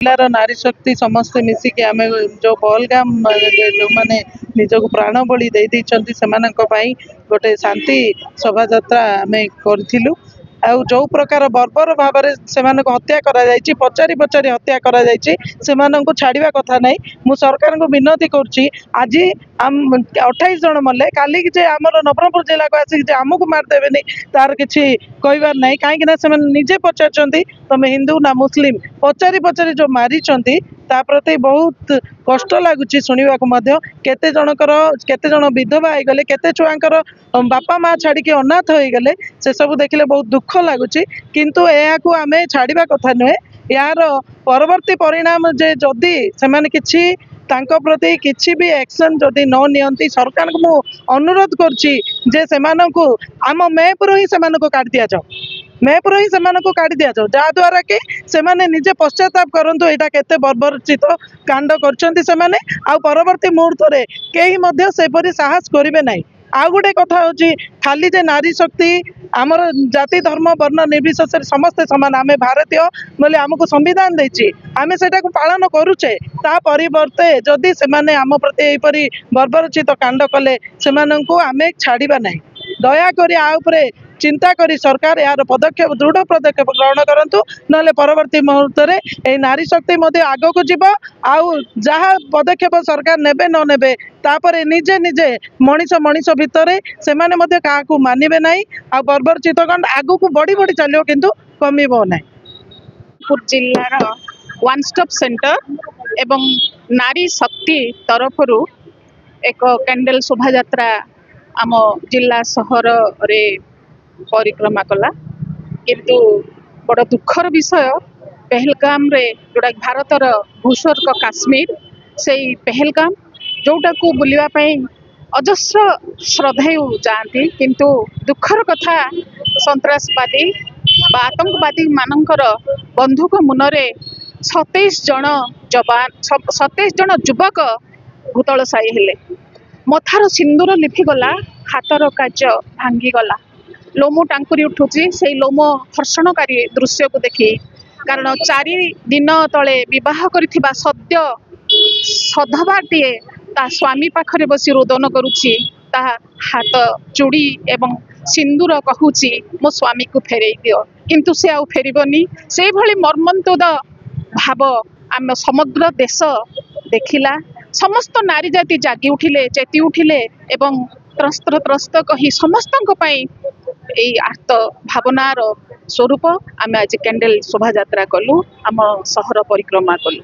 जिलार नारी शक्ति समस्ते मिसिकी आम जो पहलगाम जो मैंने निजक प्राण बलि से गोटे शांति शोभा यात्रा आम करूँ जो प्रकार बर्बर भाव से हत्या पचारि पचारि हत्या कर छाड़ा कथा ना मु सरकार को विनती करुँची आज 28 जन मले काली आम नवरंगपुर जिला को आसिक आमको मारदेवे तार किसी कहबार ना कहीं निजे पचार तुम हिंदू ना मुस्लिम पचारि पचारि जो मारी प्रति बहुत कष्ट लगुच शुणा केते जन विधवा हो गले केते छुआंकर बापा माँ छाड़ी अनाथ हो गले से सब देखले बहुत दुख लगुच किंतु यह आम छाड़ा कथा नुहे यार परवर्ती परिणाम जे जदि से किछि तांको प्रति किछि भी एक्शन जदि न नियंती सरकार को मु अनुरोध करछि जे सेमानंकु आम मैप रो ही सेमानंकु काट दिया जाओ मैप रो ही सेमानंकु काट दिया जाओ जहाँद्वारा कि सेमाने निजे पश्चाताप करंतु एटा केते बर्बरचित कांड करछंती सेमाने आ परवर्ती मुहूर्त रे केही मध्य सेपरि साहस करिवे नाही। आउ गोटे कथा हूँ खाली जे नारी शक्ति आमर जाति धर्म वर्ण निर्विशेष समस्ते समान आम भारतीय बोले आमको संविधान देछि आम से पालन करुचे ता परिवर्ते जदि से आम प्रति यहपरी बर्बरचित कांड कले से आम छाड़ा ना दयाकोरी आउपरे चिंता करी सरकार यार पदक्षेप दृढ़ पदक्षेप ग्रहण करंतु नले परवर्ती मुहूर्त रे ए नारी शक्ति मध्य आगो को जीव आउ जहाँ पदक्षेप सरकार नेबे न नेबे तापरे निजे निजे मनीष मनीष भितर से माने क्या मानवे ना आ बर्बरचित कांड आगो को बढ़ी बढ़ी चलो किंतु कमिबो ना। जिलार वन स्टॉप सेंटर एवं नारी शक्ति तरफ एक कैंडल शोभा यात्रा आम जिला सहर रे परिक्रमा कला किंतु बड़ दुखर विषय पहलगाम रे जोड़ा भारतर भूस्वर्ग काश्मीर से पहलगाम जोटा को बुलवा अजस्र श्रद्धायु जाती किंतु दुखर कथा सन्त्रासवादी बा आतंकवादी मानकर बंधुक मुनरे 27 जन जवान 27 जन युवक भूतलशायी हेले मथार सिंदूर लिफिगला हाथर कार्य भांगीगला लोम टांकुरी उठुची से लोम हर्षणकारी दृश्य को देखी कारण 4 दिन तले विवाह करिथिबा सद्य सधवाटीए ता स्वामी पाखरे बसी रोदन करुची ता हाथ चूड़ी एवं सिंदूर कहूची मो स्वामी को फेरई दियो किंतु से आउ फेरिबनी से भली मर्मन्तोद भाव आम समग्र देश देखिला समस्त नारी जाति जागी उठिले चेती उठिले एवं त्रस्त त्रस्त कही समस्त आर्त भावनार स्वरूप आम आज कैंडल शोभा यात्रा कलु आम सहर परिक्रमा कलु।